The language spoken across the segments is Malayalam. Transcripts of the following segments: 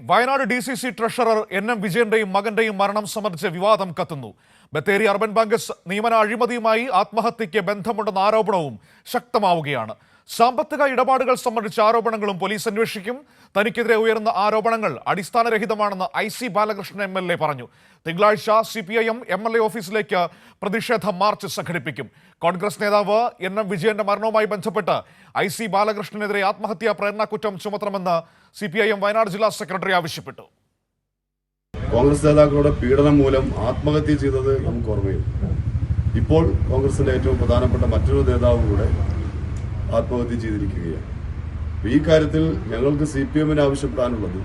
വയനാട് DCC ട്രഷറർ NM വിജയന്റെയും മകന്റെയും മരണം സംബന്ധിച്ച് വിവാദം കത്തുന്നു. ബത്തേരി അർബൻ ബാങ്ക് നിയമന അഴിമതിയുമായി ആത്മഹത്യയ്ക്ക് ബന്ധമുണ്ടെന്ന ആരോപണവും ശക്തമാവുകയാണ്. സാമ്പത്തിക ഇടപാടുകൾ സംബന്ധിച്ച ആരോപണങ്ങളും പോലീസ് അന്വേഷിക്കും. തനിക്കെതിരെ ഉയർന്ന ആരോപണങ്ങൾ അടിസ്ഥാനരഹിതമാണെന്ന് IC ബാലകൃഷ്ണൻ MLA പറഞ്ഞു. തിങ്കളാഴ്ച CPIM MLA ഓഫീസിലേക്ക് പ്രതിഷേധ മാർച്ച് സംഘടിപ്പിക്കും. കോൺഗ്രസ് നേതാവ് NM വിജയന്റെ മരണവുമായി ബന്ധപ്പെട്ട് IC ബാലകൃഷ്ണനെതിരെ ആത്മഹത്യാ പ്രേരണക്കുറ്റം ചുമത്തണമെന്ന് CPIM വയനാട് ജില്ലാ സെക്രട്ടറി ആവശ്യപ്പെട്ടു. കോൺഗ്രസ് നേതാക്കളുടെ പീഡനം മൂലം ആത്മഹത്യ ചെയ്തത് നമുക്ക് ഓർമ്മയുണ്ട്. ഇപ്പോൾ കോൺഗ്രസിന്റെ ഏറ്റവും പ്രധാനപ്പെട്ട മറ്റൊരു നേതാവ് കൂടെ ആത്മഹത്യ ചെയ്തിരിക്കുകയാണ്. ഈ കാര്യത്തിൽ ഞങ്ങൾക്ക് CPIM-ന് ആവശ്യപ്പെടാനുള്ളത്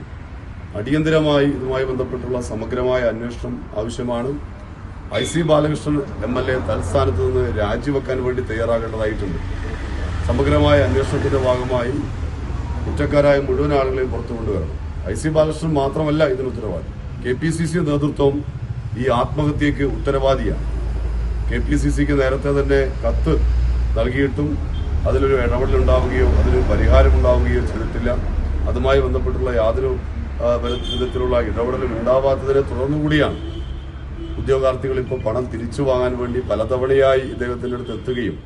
അടിയന്തരമായി ഇതുമായി ബന്ധപ്പെട്ടുള്ള സമഗ്രമായ അന്വേഷണം ആവശ്യമാണ്. IC ബാലകൃഷ്ണൻ MLA തൽസ്ഥാനത്ത് നിന്ന് രാജിവെക്കാൻ വേണ്ടി തയ്യാറാകേണ്ടതായിട്ടുണ്ട്. സമഗ്രമായ അന്വേഷണത്തിന്റെ ഭാഗമായി കുറ്റക്കാരായ മുഴുവൻ ആളുകളെയും പുറത്തു കൊണ്ടുവരണം. IC ബാലകൃഷ്ണൻ മാത്രമല്ല ഇതിന് ഉത്തരവാദി. KPCC നേതൃത്വം ഈ ആത്മഹത്യക്ക് ഉത്തരവാദിയാണ്. KPCCക്ക് നേരത്തെ തന്നെ കത്ത് നൽകിയിട്ടും അതിലൊരു ഇടപെടലുണ്ടാവുകയോ അതിന് പരിഹാരമുണ്ടാവുകയോ ചെയ്തിട്ടില്ല. അതുമായി ബന്ധപ്പെട്ടുള്ള യാതൊരു വിധത്തിലുള്ള ഇടപെടലും ഉണ്ടാവാത്തതിനെ തുടർന്നുകൂടിയാണ് ഉദ്യോഗാർത്ഥികൾ ഇപ്പോൾ പണം തിരിച്ചു വാങ്ങാൻ വേണ്ടി പലതവണയായി ഇദ്ദേഹത്തിൻ്റെ അടുത്ത് എത്തുകയും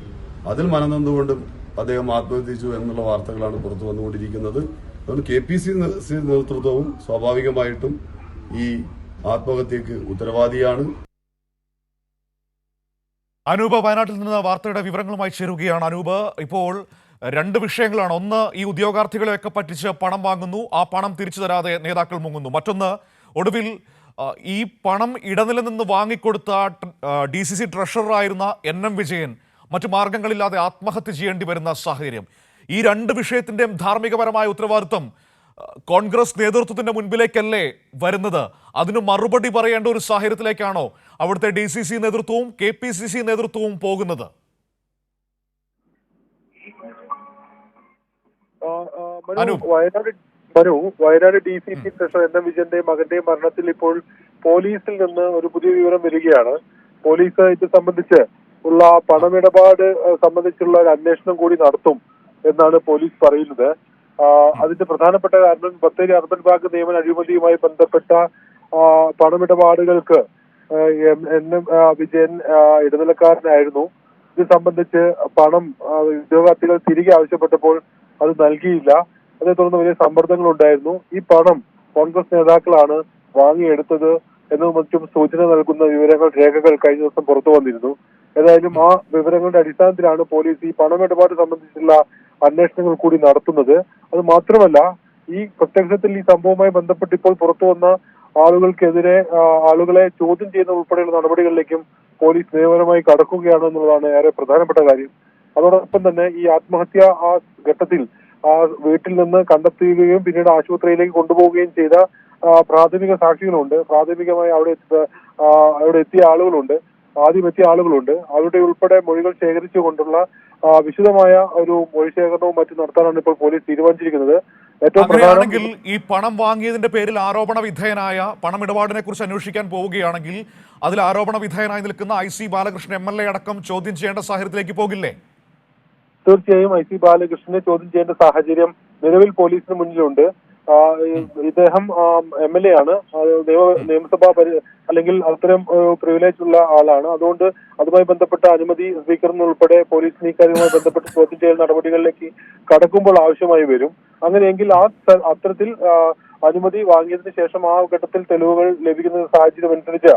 അതിൽ മനനൊന്നുകൊണ്ടും അദ്ദേഹം ആത്മഹത്യ ചെയ്തു എന്നുള്ള വാർത്തകളാണ് പുറത്തു വന്നുകൊണ്ടിരിക്കുന്നത്. അതുകൊണ്ട് KPCC നേതൃത്വവും സ്വാഭാവികമായിട്ടും ഈ ആത്മഹത്യക്ക് ഉത്തരവാദിയാണ്. അനൂപ് വയനാട്ടിൽ നിന്ന് വാർത്തയുടെ വിവരങ്ങളുമായി ചേരുകയാണ്. അനൂപ്, ഇപ്പോൾ രണ്ട് വിഷയങ്ങളാണ്. ഒന്ന്, ഈ ഉദ്യോഗാർത്ഥികളെയൊക്കെ പറ്റിച്ച് പണം വാങ്ങുന്നു, ആ പണം തിരിച്ചു തരാതെ നേതാക്കൾ മുങ്ങുന്നു. മറ്റൊന്ന്, ഒടുവിൽ ഈ പണം ഇടനില നിന്ന് വാങ്ങിക്കൊടുത്ത DCC ട്രഷററായിരുന്ന NM വിജയൻ മറ്റു മാർഗങ്ങളില്ലാതെ ആത്മഹത്യ ചെയ്യേണ്ടി വരുന്ന സാഹചര്യം. ഈ രണ്ട് വിഷയത്തിൻ്റെയും ധാർമ്മികപരമായ ഉത്തരവാദിത്വം കോൺഗ്രസ് നേതൃത്വത്തിന്റെ മുൻപിലേക്കല്ലേ വരുന്നത്? അതിന് മറുപടി പറയേണ്ട ഒരു സാഹചര്യത്തിലേക്കാണോ അവിടുത്തെ DCC നേതൃത്വവും KPCC നേതൃത്വവും പോകുന്നത്? വയനാട് DCC ട്രഷറർ NM വിജയന്റെയും മകന്റെയും മരണത്തിൽ ഇപ്പോൾ പോലീസിൽ നിന്ന് ഒരു പുതിയ വിവരം വരികയാണ്. പോലീസ് ഇത് സംബന്ധിച്ച് ഉള്ള പണമിടപാട് സംബന്ധിച്ചുള്ള ഒരു അന്വേഷണം കൂടി നടത്തും എന്നാണ് പോലീസ് പറയുന്നത്. അതിന്റെ പ്രധാനപ്പെട്ട കാരണം ബത്തേരി അർബൻ ബാങ്ക് നിയമന അഴിമതിയുമായി ബന്ധപ്പെട്ട പണമിടപാടുകൾക്ക് NM വിജയൻ ഇടനിലക്കാരനായിരുന്നു. ഇത് സംബന്ധിച്ച് പണം ഉദ്യോഗാർത്ഥികൾ തിരികെ ആവശ്യപ്പെട്ടപ്പോൾ അത് നൽകിയില്ല. അതേ തുടർന്ന് വലിയ സമ്മർദ്ദങ്ങൾ ഉണ്ടായിരുന്നു. ഈ പണം കോൺഗ്രസ് നേതാക്കളാണ് വാങ്ങിയെടുത്തത് എന്നും മറ്റും സൂചന നൽകുന്ന രേഖകൾ കഴിഞ്ഞ ദിവസം പുറത്തു വന്നിരുന്നു. ഏതായാലും ആ വിവരങ്ങളുടെ അടിസ്ഥാനത്തിലാണ് പോലീസ് ഈ പണമിടപാട് സംബന്ധിച്ചുള്ള അന്വേഷണങ്ങൾ കൂടി നടത്തുന്നത്. അത് മാത്രമല്ല, ഈ പ്രത്യക്ഷത്തിൽ ഈ സംഭവവുമായി ബന്ധപ്പെട്ട് ഇപ്പോൾ പുറത്തു വന്ന ആളുകൾക്കെതിരെ ആളുകളെ ചോദ്യം ചെയ്യുന്ന ഉൾപ്പെടെയുള്ള നടപടികളിലേക്കും പോലീസ് നിയമപരമായി കടക്കുകയാണ് എന്നുള്ളതാണ് ഏറെ പ്രധാനപ്പെട്ട കാര്യം. അതോടൊപ്പം തന്നെ ഈ ആത്മഹത്യ ആ ഘട്ടത്തിൽ ആ വീട്ടിൽ നിന്ന് കണ്ടെത്തുകയും പിന്നീട് ആശുപത്രിയിലേക്ക് കൊണ്ടുപോവുകയും ചെയ്ത പ്രാഥമിക സാക്ഷികളുണ്ട്. പ്രാഥമികമായി അവിടെ എത്തിയ ആളുകളുണ്ട്. അവരുടെ ഉൾപ്പെടെ മൊഴികൾ ശേഖരിച്ചുകൊണ്ടുള്ള വിശദമായ ഒരു മൊഴി ശേഖരണവും മറ്റും നടത്താനാണ് ഇപ്പോൾ പോലീസ് തീരുമാനിച്ചിരിക്കുന്നത്. ഏറ്റവും പ്രധാനമെങ്കിൽ ഈ പണം വാങ്ങിയതിന്റെ പേരിൽ ആരോപണ വിധേയനായ പണമിടപാടിനെ കുറിച്ച് അന്വേഷിക്കാൻ പോവുകയാണെങ്കിൽ അതിൽ ആരോപണ വിധേയനായി നിൽക്കുന്ന IC ബാലകൃഷ്ണൻ MLA അടക്കം ചോദ്യം ചെയ്യേണ്ട സാഹചര്യത്തിലേക്ക് പോകില്ലേ? തീർച്ചയായും IC ബാലകൃഷ്ണനെ ചോദ്യം ചെയ്യേണ്ട സാഹചര്യം നിലവിൽ പോലീസിന് മുന്നിലുണ്ട്. ഇദ്ദേഹം MLA ആണ്, നിയമസഭാ അല്ലെങ്കിൽ അത്തരം പ്രിവിലേജ് ഉള്ള ആളാണ്. അതുകൊണ്ട് അതുമായി ബന്ധപ്പെട്ട അനുമതി സ്വീകരണം ഉൾപ്പെടെ പോലീസിന് ഇക്കാര്യവുമായി ബന്ധപ്പെട്ട് ചോദ്യം ചെയ്യൽ നടപടികളിലേക്ക് കടക്കുമ്പോൾ ആവശ്യമായി വരും. അങ്ങനെയെങ്കിൽ അത്തരത്തിൽ അനുമതി വാങ്ങിയതിനു ശേഷം ആ ഘട്ടത്തിൽ തെളിവുകൾ ലഭിക്കുന്ന സാഹചര്യം അനുസരിച്ച്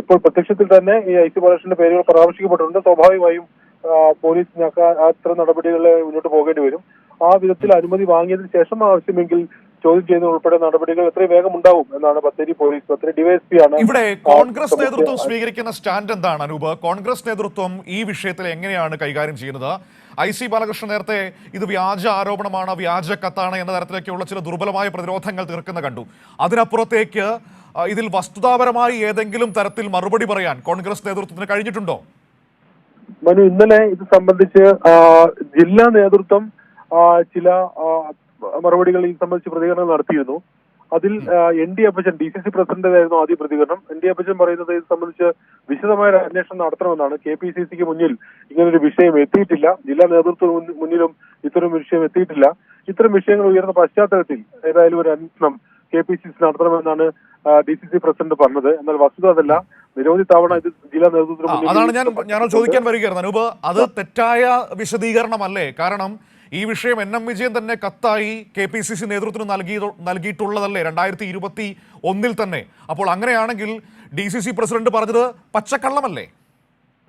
ഇപ്പോൾ പ്രത്യക്ഷത്തിൽ തന്നെ ഈ IC ബാലകൃഷ്ണന്റെ പേരുകൾ പരാമർശിക്കപ്പെട്ടിട്ടുണ്ട്. സ്വാഭാവികമായും പോലീസിന് അത്തരം നടപടികളെ മുന്നോട്ട് പോകേണ്ടി വരും. ആ വിധത്തിൽ അനുമതി വാങ്ങിയതിനു ശേഷം ആവശ്യമെങ്കിൽ ചോദ്യം ചെയ്യുന്ന ഉൾപ്പെടെ നടപടികൾ എത്രയും വേഗം ഉണ്ടാവും എന്നാണ് ബത്തേരി DYSP ആണ്. ഇവിടെ കോൺഗ്രസ് നേതൃത്വം സ്വീകരിക്കുന്ന സ്റ്റാൻഡ് എന്താണ് അനൂപ്? കോൺഗ്രസ് നേതൃത്വം ഈ വിഷയത്തിൽ എങ്ങനെയാണ് കൈകാര്യം ചെയ്യുന്നത്? IC ബാലകൃഷ്ണൻ നേരത്തെ ഇത് വ്യാജ ആരോപണമാണ്, വ്യാജ കത്താണ് എന്ന തരത്തിലേക്കുള്ള ചില ദുർബലമായ പ്രതിരോധങ്ങൾ തീർക്കുന്ന കണ്ടു. അതിനപ്പുറത്തേക്ക് ഇതിൽ വസ്തുതാപരമായി ഏതെങ്കിലും തരത്തിൽ മറുപടി പറയാൻ കോൺഗ്രസ് നേതൃത്വത്തിന് കഴിഞ്ഞിട്ടുണ്ടോ? മനു, ഇന്നലെ ഇത് സംബന്ധിച്ച് ജില്ലാ നേതൃത്വം ചില മറുപടികൾ ഈ സംബന്ധിച്ച് പ്രതികരണം നടത്തിയിരുന്നു. അതിൽ ND അപ്പച്ചൻ DCC പ്രസിഡന്റായിരുന്നു ആദ്യ പ്രതികരണം. ND അപ്പച്ചൻ പറയുന്നത് ഇത് സംബന്ധിച്ച് വിശദമായ അന്വേഷണം നടത്തണമെന്നാണ്. KPCCക്ക് മുന്നിൽ ഇങ്ങനൊരു വിഷയം എത്തിയിട്ടില്ല, ജില്ലാ നേതൃത്വം മുന്നിലും ഇത്തരം വിഷയം എത്തിയിട്ടില്ല. ഇത്തരം വിഷയങ്ങൾ ഉയർന്ന പശ്ചാത്തലത്തിൽ ഏതായാലും ഒരു അന്വേഷണം KPCC നടത്തണമെന്നാണ് DCC പ്രസിഡന്റ് പറഞ്ഞത്. എന്നാൽ വസ്തുത അതല്ല. നിരവധി തവണ ഇത് ജില്ലാ നേതൃത്വത്തിന് മുന്നിൽ അതാണ് ഞാൻ ചോദിക്കാൻ വരികയായിരുന്നു അനൂപ്. അത് തെറ്റായ വിശദീകരണമല്ലേ? കാരണം ഈ വിഷയം NM വിജയൻ തന്നെ കത്തായി KPCC നേതൃത്വത്തിന് നൽകിയിട്ടുള്ളതല്ലേ 2021 തന്നെ. അപ്പോൾ അങ്ങനെയാണെങ്കിൽ DCC പ്രസിഡന്റ് പറഞ്ഞത് പച്ചക്കള്ളമല്ലേ?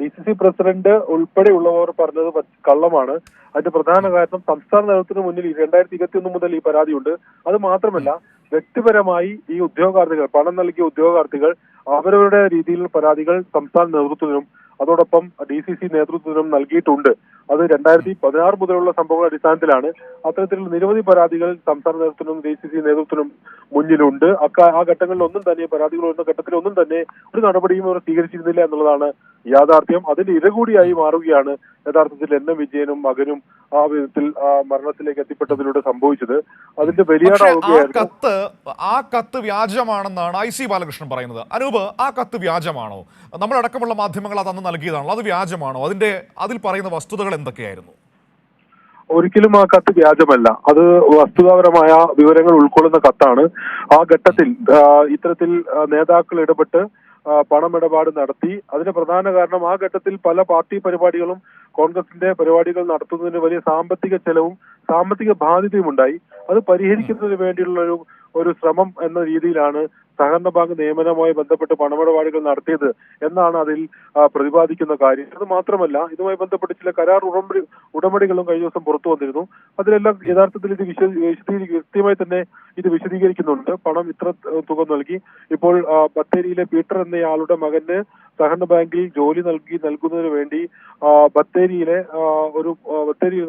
DCC പ്രസിഡന്റ് ഉൾപ്പെടെയുള്ളവർ പറഞ്ഞത് കള്ളമാണ്. അതിന്റെ പ്രധാന കാരണം സംസ്ഥാന നേതൃത്വത്തിന് മുന്നിൽ 2021 മുതൽ ഈ പരാതിയുണ്ട്. അത് മാത്രമല്ല, വ്യക്തിപരമായി ഈ ഉദ്യോഗാർത്ഥികൾ, പണം നൽകിയ ഉദ്യോഗാർത്ഥികൾ അവരവരുടെ രീതിയിൽ പരാതികൾ സംസ്ഥാന നേതൃത്വത്തിനും അതോടൊപ്പം DCC നേതൃത്വത്തിനും നൽകിയിട്ടുണ്ട്. അത് 2016 മുതലുള്ള സംഭവങ്ങളുടെ അടിസ്ഥാനത്തിലാണ്. അത്തരത്തിൽ നിരവധി പരാതികൾ സംസ്ഥാന നേതൃത്വത്തിനും DCC നേതൃത്വത്തിനും മുന്നിലുണ്ട്. ആ ഘട്ടങ്ങളിലൊന്നും തന്നെ, പരാതികൾ വരുന്ന ഘട്ടത്തിലൊന്നും തന്നെ ഒരു നടപടിയും അവർ സ്വീകരിച്ചിരുന്നില്ല എന്നുള്ളതാണ് യാഥാർത്ഥ്യം. അതിന്റെ ഇരകൂടിയായി മാറുകയാണ് യഥാർത്ഥത്തിൽ NM വിജയനും മകനും ആ വിധത്തിൽ മരണത്തിലേക്ക് എത്തിപ്പെട്ടതിലൂടെ സംഭവിച്ചത്. അതിന്റെ ബലിയാടാവുകയായിരുന്നു. ആ കത്ത് വ്യാജമാണെന്നാണ് IC ബാലകൃഷ്ണൻ പറയുന്നത്. അനൂപ്, ആ കത്ത് വ്യാജമാണോ? നമ്മളടക്കമുള്ള മാധ്യമങ്ങൾ അത് അന്ന് നൽകിയതാണല്ലോ, അത് വ്യാജമാണോ? അതിൽ പറയുന്ന വസ്തുതകൾ എന്തൊക്കെയായിരുന്നു? ഒരിക്കലും ആ കത്ത് വ്യാജമല്ല. അത് വസ്തുതാപരമായ വിവരങ്ങൾ ഉൾക്കൊള്ളുന്ന കത്താണ്. ആ ഘട്ടത്തിൽ ഇത്തരത്തിൽ നേതാക്കൾ ഇടപെട്ട് പണമിടപാട് നടത്തി. അതിന് പ്രധാന കാരണം ആ ഘട്ടത്തിൽ പല പാർട്ടി പരിപാടികളും കോൺഗ്രസിന്റെ പരിപാടികൾ നടത്തുന്നതിന് വലിയ സാമ്പത്തിക ചെലവും സാമ്പത്തിക ബാധ്യതയും ഉണ്ടായി. അത് പരിഹരിക്കുന്നതിന് വേണ്ടിയുള്ള ഒരു ശ്രമം എന്ന രീതിയിലാണ് സഹകരണ ബാങ്ക് നിയമനവുമായി ബന്ധപ്പെട്ട് പണമിടപാടുകൾ നടത്തിയത് എന്നാണ് അതിൽ പ്രതിപാദിക്കുന്ന കാര്യം. അത് മാത്രമല്ല, ഇതുമായി ബന്ധപ്പെട്ട് ചില കരാർ ഉടമ്പടികളും കഴിഞ്ഞ ദിവസം പുറത്തു വന്നിരുന്നു. അതിലെല്ലാം യഥാർത്ഥത്തിൽ ഇത് കൃത്യമായി തന്നെ ഇത് വിശദീകരിക്കുന്നുണ്ട്. പണം ഇത്ര തുക നൽകി. ഇപ്പോൾ ബത്തേരിയിലെ പീറ്റർ എന്നയാളുടെ മകന് സഹകരണ ബാങ്കിൽ ജോലി നൽകുന്നതിന് വേണ്ടി ബത്തേരിയിൽ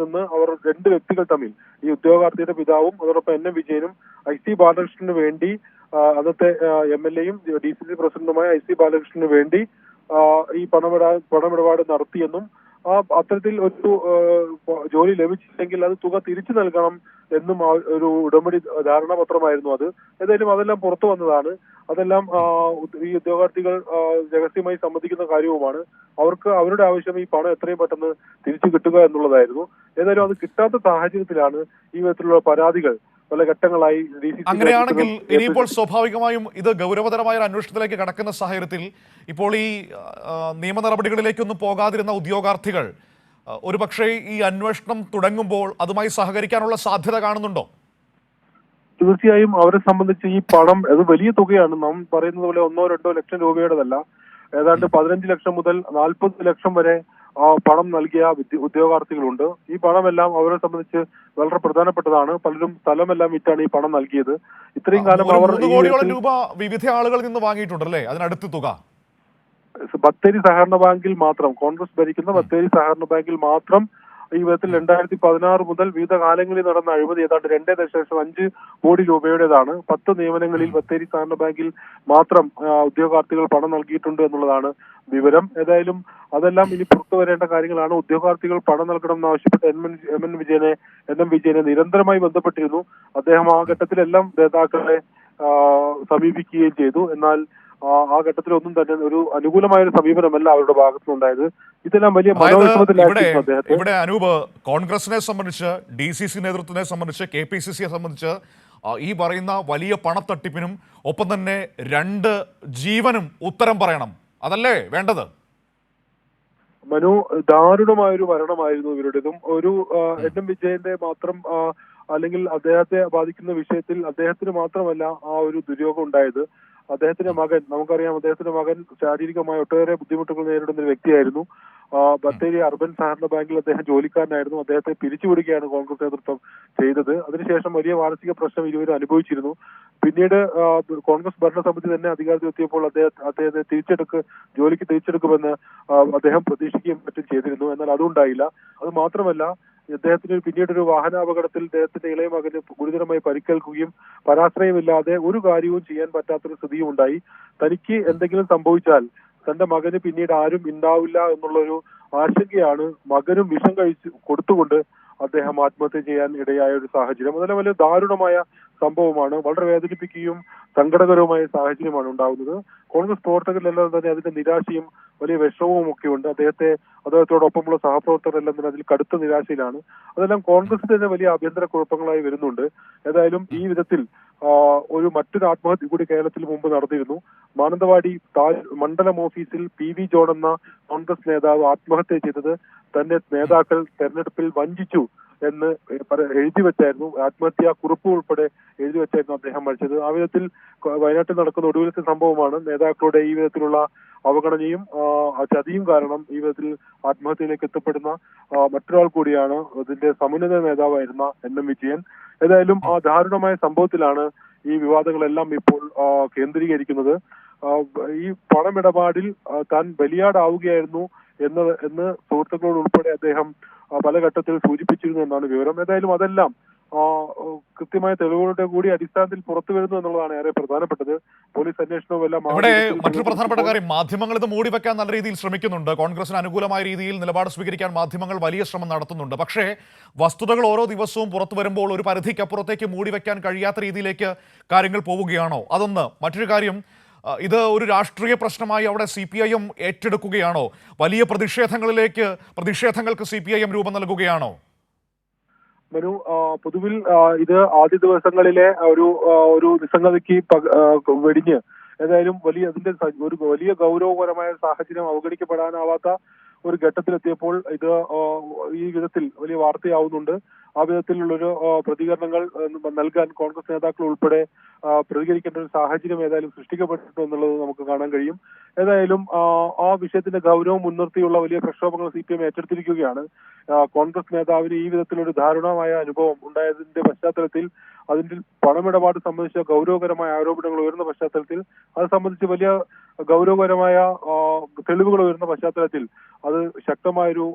നിന്ന് അവർ 2 വ്യക്തികൾ തമ്മിൽ, ഈ ഉദ്യോഗാർത്ഥിയുടെ പിതാവും അതോടൊപ്പം NM വിജയനും IC ബാലകൃഷ്ണന് വേണ്ടി, അന്നത്തെ MLA യും DCC പ്രസിഡന്റുമായ IC ബാലകൃഷ്ണന് വേണ്ടി ഈ പണമിടപാട് നടത്തിയെന്നും അത്തരത്തിൽ ഒരു ജോലി ലഭിച്ചില്ലെങ്കിൽ അത് തുക തിരിച്ചു നൽകണം എന്നും ഒരു ഉടമ്പടി ധാരണാപത്രമായിരുന്നു അത്. ഏതായാലും അതെല്ലാം പുറത്തു വന്നതാണ്. അതെല്ലാം ഈ ഉദ്യോഗാർത്ഥികൾ രഹസ്യമായി സമ്മതിക്കുന്ന കാര്യവുമാണ്. അവർക്ക് അവരുടെ ആവശ്യം ഈ പണം എത്രയും പെട്ടെന്ന് തിരിച്ചു കിട്ടുക എന്നുള്ളതായിരുന്നു. ഏതായാലും അത് കിട്ടാത്ത സാഹചര്യത്തിലാണ് ഈ വിധത്തിലുള്ള പരാതികൾ പല ഘട്ടങ്ങളായി അങ്ങനെയാണെങ്കിൽ ഇനിയിപ്പോൾ സ്വാഭാവികമായും ഇത് ഗൗരവതരമായ ഒരു അന്വേഷണത്തിലേക്ക് കടക്കുന്ന സാഹചര്യത്തിൽ ഇപ്പോൾ ഈ നിയമ നടപടികളിലേക്കൊന്നും പോകാതിരുന്ന ഉദ്യോഗാർത്ഥികൾ ഒരുപക്ഷെ ഈ അന്വേഷണം തുടങ്ങുമ്പോൾ അതുമായി സഹകരിക്കാനുള്ള സാധ്യത കാണുന്നുണ്ടോ? തീർച്ചയായും അവരെ സംബന്ധിച്ച് ഈ പണം അത് വലിയ തുകയാണ്. നാം പറയുന്നത് പോലെ 1-2 ലക്ഷം രൂപയുടേതല്ല. ഏതാണ്ട് 15 ലക്ഷം മുതൽ 40 ലക്ഷം വരെ പണം നൽകിയ ഉദ്യോഗാർത്ഥികളുണ്ട്. ഈ പണമെല്ലാം അവരെ സംബന്ധിച്ച് വളരെ പ്രധാനപ്പെട്ടതാണ്. പലരും സ്ഥലമെല്ലാം വിറ്റാണ് ഈ പണം നൽകിയത്. ഇത്രയും കാലം അവർ 3 കോടിയോളം രൂപ വിവിധ ആളുകളിൽ നിന്ന് വാങ്ങിയിട്ടുണ്ടല്ലേ? അതിനടുത്ത് തുക ബത്തേരി സഹകരണ ബാങ്കിൽ മാത്രം, കോൺഗ്രസ് ഭരിക്കുന്ന ബത്തേരി സഹകരണ ബാങ്കിൽ മാത്രം ഈ വിധത്തിൽ 2016 മുതൽ വിവിധ കാലങ്ങളിൽ നടന്ന അഴിമതി ഏതാണ്ട് 2.5 കോടി രൂപയുടേതാണ്. 10 നിയമനങ്ങളിൽ ബത്തേരി സഹകരണ ബാങ്കിൽ മാത്രം ഉദ്യോഗാർത്ഥികൾ പണം നൽകിയിട്ടുണ്ട് എന്നുള്ളതാണ് വിവരം. ഏതായാലും അതെല്ലാം ഇനി പുറത്തു വരേണ്ട കാര്യങ്ങളാണ്. ഉദ്യോഗാർത്ഥികൾ പണം നൽകണം എന്നാവശ്യപ്പെട്ട് NM വിജയനെ നിരന്തരമായി ബന്ധപ്പെട്ടിരുന്നു. അദ്ദേഹം ആ ഘട്ടത്തിലെല്ലാം നേതാക്കളെ സമീപിക്കുകയും ചെയ്തു. എന്നാൽ ആ ഘട്ടത്തിലൊന്നും തന്നെ ഒരു അനുകൂലമായ ഒരു സമീപനമല്ല അവരുടെ ഭാഗത്തുനിന്നുണ്ടായത്. ഇതെല്ലാം വലിയ മനോവിഷമത്തിലായിരുന്നു അദ്ദേഹത്തെ. ഇവിടെ അനൂപ്, കോൺഗ്രസിനെ സംബന്ധിച്ച്, DCC നേതൃത്വത്തെ സംബന്ധിച്ച്, KPCCയെ സംബന്ധിച്ച് ഈ പറയുന്ന വലിയ പണത്തട്ടിപ്പിനും ഒപ്പം തന്നെ 2 ജീവനും ഉത്തരം പറയണം. അതല്ലേ വേണ്ടത്? മനു, ദാരുണമായൊരു മരണമായിരുന്നു ഇവരുടേതും. ഒരു NM വിജയന്റെ മാത്രം അല്ലെങ്കിൽ അദ്ദേഹത്തെ ബാധിക്കുന്ന വിഷയത്തിൽ അദ്ദേഹത്തിന് മാത്രമല്ല ആ ഒരു ദുര്യോഗം ഉണ്ടായത്. അദ്ദേഹത്തിന്റെ മകൻ, നമുക്കറിയാം, അദ്ദേഹത്തിന്റെ മകൻ ശാരീരികമായ ഒട്ടേറെ ബുദ്ധിമുട്ടുകൾ നേരിടുന്ന ഒരു വ്യക്തിയായിരുന്നു. ബത്തേരി അർബൻ സഹകരണ ബാങ്കിൽ അദ്ദേഹം ജോലിക്കാരനായിരുന്നു. അദ്ദേഹത്തെ പിരിച്ചുവിടുകയാണ് കോൺഗ്രസ് നേതൃത്വം ചെയ്തത്. അതിനുശേഷം വലിയ മാനസിക പ്രശ്നം ഇരുവരും അനുഭവിച്ചിരുന്നു. പിന്നീട് കോൺഗ്രസ് ഭരണസമിതി തന്നെ അധികാരത്തിലെത്തിയപ്പോൾ അദ്ദേഹത്തെ ജോലിക്ക് തിരിച്ചെടുക്കുമെന്ന് അദ്ദേഹം പ്രതീക്ഷിക്കുകയും മറ്റും ചെയ്തിരുന്നു. എന്നാൽ അതുണ്ടായില്ല. അത് മാത്രമല്ല, അദ്ദേഹത്തിന് പിന്നീടൊരു വാഹനാപകടത്തിൽ അദ്ദേഹത്തിന്റെ ഇളയ മകന് ഗുരുതരമായി പരിക്കേൽക്കുകയും പരാശ്രയമില്ലാതെ ഒരു കാര്യവും ചെയ്യാൻ പറ്റാത്തൊരു സ്ഥിതിയും ഉണ്ടായി. തനിക്ക് എന്തെങ്കിലും സംഭവിച്ചാൽ തന്റെ മകന് പിന്നീട് ആരും ഉണ്ടാവില്ല എന്നുള്ളൊരു ആശങ്കയാണ് മകനും വിഷം കൊടുത്തുകൊണ്ട് അദ്ദേഹം ആത്മഹത്യ ചെയ്യാൻ ഇടയായ ഒരു സാഹചര്യം. അതെല്ലാം വലിയ ദാരുണമായ സംഭവമാണ്. വളരെ വേദനിപ്പിക്കുകയും സങ്കടകരവുമായ സാഹചര്യമാണ് ഉണ്ടാകുന്നത്. കോൺഗ്രസ് പ്രവർത്തകരിലെല്ലാം തന്നെ അതിന്റെ നിരാശയും വലിയ വിഷമവും ഒക്കെ ഉണ്ട്. അദ്ദേഹത്തോടൊപ്പമുള്ള സഹപ്രവർത്തകരെല്ലാം തന്നെ അതിൽ കടുത്ത നിരാശയിലാണ്. അതെല്ലാം കോൺഗ്രസിന് തന്നെ വലിയ ആഭ്യന്തര കുഴപ്പങ്ങളായി വരുന്നുണ്ട്. ഏതായാലും ഈ വിധത്തിൽ മറ്റൊരു ആത്മഹത്യ കൂടി കേരളത്തിൽ മുമ്പ് നടന്നിരുന്നു. മാനന്തവാടി മണ്ഡലം ഓഫീസിൽ PV ജോൺ എന്ന കോൺഗ്രസ് നേതാവ് ആത്മഹത്യ ചെയ്തത് തന്നെ നേതാക്കൾ തെരഞ്ഞെടുപ്പിൽ വഞ്ചിച്ചു എന്ന് എഴുതി വെച്ചായിരുന്നു. ആത്മഹത്യാ കുറിപ്പ് ഉൾപ്പെടെ എഴുതി വെച്ചായിരുന്നു അദ്ദേഹം മരിച്ചത്. ആ വിധത്തിൽ വയനാട്ടിൽ നടക്കുന്ന ഒടുവിലത്തെ സംഭവമാണ്. നേതാക്കളുടെ ഈ വിധത്തിലുള്ള അവഗണനയും ചതിയും കാരണം ഈ വിധത്തിൽ ആത്മഹത്യയിലേക്ക് എത്തപ്പെടുന്ന മറ്റൊരാൾ കൂടിയാണ് ഇതിന്റെ സമുന്നത നേതാവായിരുന്ന NM വിജയൻ. ഏതായാലും ആ ദാരുണമായ സംഭവത്തിലാണ് ഈ വിവാദങ്ങളെല്ലാം ഇപ്പോൾ കേന്ദ്രീകരിക്കുന്നത്. ഈ പണമിടപാടിൽ താൻ ബലിയാടാവുകയായിരുന്നു എന്ന് സുഹൃത്തുക്കളോട് ഉൾപ്പെടെ അദ്ദേഹം പല ഘട്ടത്തിൽ സൂചിപ്പിച്ചിരുന്നു എന്നാണ് വിവരം. ഏതായാലും അതെല്ലാം കൃത്യമായ തെളിവുകളുടെ കൂടി അടിസ്ഥാനത്തിൽ പുറത്തു വരുന്നു എന്നുള്ളതാണ് ഏറെ പ്രധാനപ്പെട്ടത്. പോലീസ് അന്വേഷണവും എല്ലാം. ഇവിടെ മറ്റൊരു പ്രധാനപ്പെട്ട കാര്യം, മാധ്യമങ്ങൾ ഇത് മൂടിവെക്കാൻ നല്ല രീതിയിൽ ശ്രമിക്കുന്നുണ്ട്. കോൺഗ്രസിന് അനുകൂലമായ രീതിയിൽ നിലപാട് സ്വീകരിക്കാൻ മാധ്യമങ്ങൾ വലിയ ശ്രമം നടത്തുന്നുണ്ട്. പക്ഷേ വസ്തുതകൾ ഓരോ ദിവസവും പുറത്തു വരുമ്പോൾ ഒരു പരിധിക്കപ്പുറത്തേക്ക് മൂടിവെക്കാൻ കഴിയാത്ത രീതിയിലേക്ക് കാര്യങ്ങൾ പോവുകയാണോ? അതൊന്ന്. മറ്റൊരു കാര്യം, ഇത് ഒരു രാഷ്ട്രീയ പ്രശ്നമായി അവിടെ CPIM ഏറ്റെടുക്കുകയാണോ? വലിയ പ്രതിഷേധങ്ങൾക്ക് CPIM രൂപം നൽകുകയാണോ? മനു, പൊതുവിൽ ഇത് ആദ്യ ദിവസങ്ങളിലെ ഒരു നിസ്സംഗതയ്ക്ക് വെടിഞ്ഞ് ഏതായാലും അതിന്റെ ഒരു വലിയ ഗൗരവപരമായ സാഹചര്യം അവഗണിക്കപ്പെടാനാവാത്ത ഒരു ഘട്ടത്തിലെത്തിയപ്പോൾ ഇത് ഈ വിധത്തിൽ വലിയ വാർത്തയാവുന്നുണ്ട്. ആ വിധത്തിലുള്ളൊരു പ്രതികരണങ്ങൾ നൽകാൻ കോൺഗ്രസ് നേതാക്കൾ ഉൾപ്പെടെ പ്രതികരിക്കേണ്ട ഒരു സാഹചര്യം ഏതായാലും സൃഷ്ടിക്കപ്പെട്ടിട്ടുണ്ട് എന്നുള്ളത് നമുക്ക് കാണാൻ കഴിയും. ഏതായാലും ആ വിഷയത്തിന്റെ ഗൗരവം മുൻനിർത്തിയുള്ള വലിയ പ്രക്ഷോഭങ്ങൾ CPIM ഏറ്റെടുത്തിരിക്കുകയാണ്. കോൺഗ്രസ് നേതാവിന് ഈ വിധത്തിലൊരു ദാരുണമായ അനുഭവം ഉണ്ടായതിന്റെ പശ്ചാത്തലത്തിൽ, അതിന്റെ പണമിടപാട് സംബന്ധിച്ച ഗൗരവകരമായ ആരോപണങ്ങൾ ഉയർന്ന പശ്ചാത്തലത്തിൽ, അത് സംബന്ധിച്ച് വലിയ ഗൗരവകരമായ തെളിവുകൾ ഉയർന്ന പശ്ചാത്തലത്തിൽ അത് ശക്തമായൊരു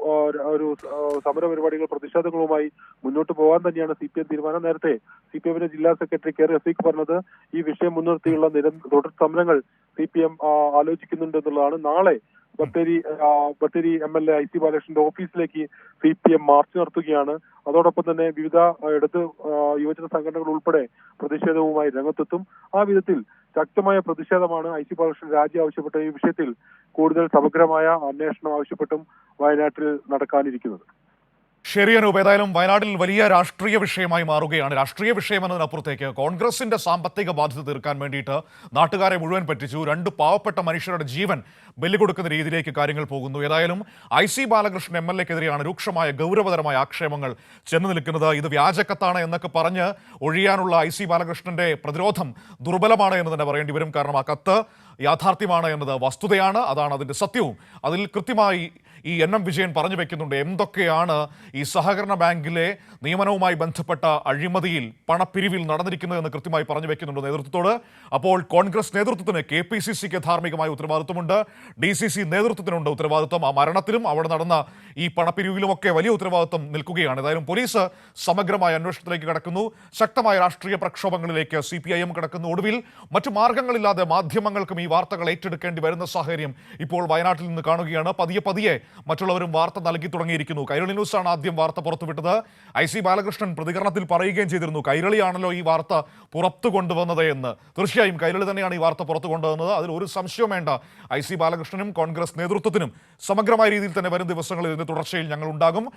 സമര പരിപാടികൾ പ്രതിഷേധങ്ങളുമായി മുന്നോട്ട് പോകാൻ തന്നെയാണ് CPIM തീരുമാനം. നേരത്തെ CPIMന്റെ ജില്ലാ സെക്രട്ടറി KR റഫീഖ് പറഞ്ഞത് ഈ വിഷയം മുൻനിർത്തിയുള്ള തുടർ സമരങ്ങൾ CPIM ആലോചിക്കുന്നുണ്ട് എന്നുള്ളതാണ്. നാളെ ബത്തേരി MLA IC ബാലകൃഷ്ണന്റെ ഓഫീസിലേക്ക് CPIM മാർച്ച് നടത്തുകയാണ്. അതോടൊപ്പം തന്നെ വിവിധ യുവജന സംഘടനകൾ ഉൾപ്പെടെ പ്രതിഷേധവുമായി രംഗത്തെത്തും. ആ വിധത്തിൽ ശക്തമായ പ്രതിഷേധമാണ് IC ബാലകൃഷ്ണൻ രാജി ആവശ്യപ്പെട്ട ഈ വിഷയത്തിൽ കൂടുതൽ സമഗ്രമായ അന്വേഷണം ആവശ്യപ്പെട്ടും വയനാട്ടിൽ നടക്കാനിരിക്കുന്നത്. ശരി അനൂപ്, ഏതായാലും വയനാട്ടിൽ വലിയ രാഷ്ട്രീയ വിഷയമായി മാറുകയാണ്. രാഷ്ട്രീയ വിഷയം എന്നതിനപ്പുറത്തേക്ക് കോൺഗ്രസിന്റെ സാമ്പത്തിക ബാധ്യത തീർക്കാൻ വേണ്ടിയിട്ട് നാട്ടുകാരെ മുഴുവൻ പറ്റിച്ചു. 2 പാവപ്പെട്ട മനുഷ്യരുടെ ജീവൻ ബലി കൊടുക്കുന്ന രീതിയിലേക്ക് കാര്യങ്ങൾ പോകുന്നു. ഏതായാലും IC ബാലകൃഷ്ണൻ MLAക്കെതിരെയാണ് രൂക്ഷമായ ഗൗരവതരമായ ആക്ഷേപങ്ങൾ ചെന്നു നിൽക്കുന്നത്. ഇത് വ്യാജക്കത്താണ് എന്നൊക്കെ പറഞ്ഞ് ഒഴിയാനുള്ള IC ബാലകൃഷ്ണന്റെ പ്രതിരോധം ദുർബലമാണ് എന്ന് തന്നെ പറയേണ്ടി വരും. കാരണം ആ കത്ത് യാഥാർത്ഥ്യമാണ് എന്നത് വസ്തുതയാണ്, അതാണ് അതിൻ്റെ സത്യവും. അതിൽ കൃത്യമായി ഈ NM വിജയൻ പറഞ്ഞു വെക്കുന്നുണ്ട് എന്തൊക്കെയാണ് ഈ സഹകരണ ബാങ്കിലെ നിയമനവുമായി ബന്ധപ്പെട്ട അഴിമതിയിൽ പണപ്പിരിവിൽ നടന്നിരിക്കുന്നത് എന്ന് കൃത്യമായി പറഞ്ഞു വെക്കുന്നുണ്ട് നേതൃത്വത്തോട്. അപ്പോൾ കോൺഗ്രസ് നേതൃത്വത്തിന് KPCCക്ക് ധാർമ്മികമായ ഉത്തരവാദിത്വമുണ്ട്, DCC നേതൃത്വത്തിനുണ്ട് ഉത്തരവാദിത്വം. ആ മരണത്തിലും അവിടെ നടന്ന ഈ പണപ്പിരിവിലുമൊക്കെ വലിയ ഉത്തരവാദിത്വം നിൽക്കുകയാണ്. ഏതായാലും പോലീസ് സമഗ്രമായ അന്വേഷണത്തിലേക്ക് കടക്കുന്നു. ശക്തമായ രാഷ്ട്രീയ പ്രക്ഷോഭങ്ങളിലേക്ക് CPIM കടക്കുന്നു. ഒടുവിൽ മറ്റു മാർഗങ്ങളില്ലാതെ മാധ്യമങ്ങൾക്കും ഈ വാർത്തകൾ ഏറ്റെടുക്കേണ്ടി വരുന്ന സാഹചര്യം ഇപ്പോൾ വയനാട്ടിൽ നിന്ന് കാണുകയാണ്. പതിയെ മറ്റുള്ളവരും വാർത്ത നൽകി തുടങ്ങിയിരിക്കുന്നു. കൈരളി ന്യൂസാണ് ആദ്യം വാർത്ത പുറത്തുവിട്ടത്. IC ബാലകൃഷ്ണൻ പ്രതികരണത്തിൽ പറയുകയും ചെയ്തിരുന്നു, കൈരളിയാണല്ലോ ഈ വാർത്ത പുറത്തു കൊണ്ടുവന്നത് എന്ന്. തീർച്ചയായും കൈരളി തന്നെയാണ് ഈ വാർത്ത പുറത്തു കൊണ്ടുവന്നത്, അതിൽ ഒരു സംശയവും വേണ്ട. IC ബാലകൃഷ്ണനും കോൺഗ്രസ് നേതൃത്വത്തിനും സമഗ്രമായ രീതിയിൽ തന്നെ വരും ദിവസങ്ങളിൽ ഇതിന്റെ തുടർച്ചയിൽ ഞങ്ങൾ ഉണ്ടാകും.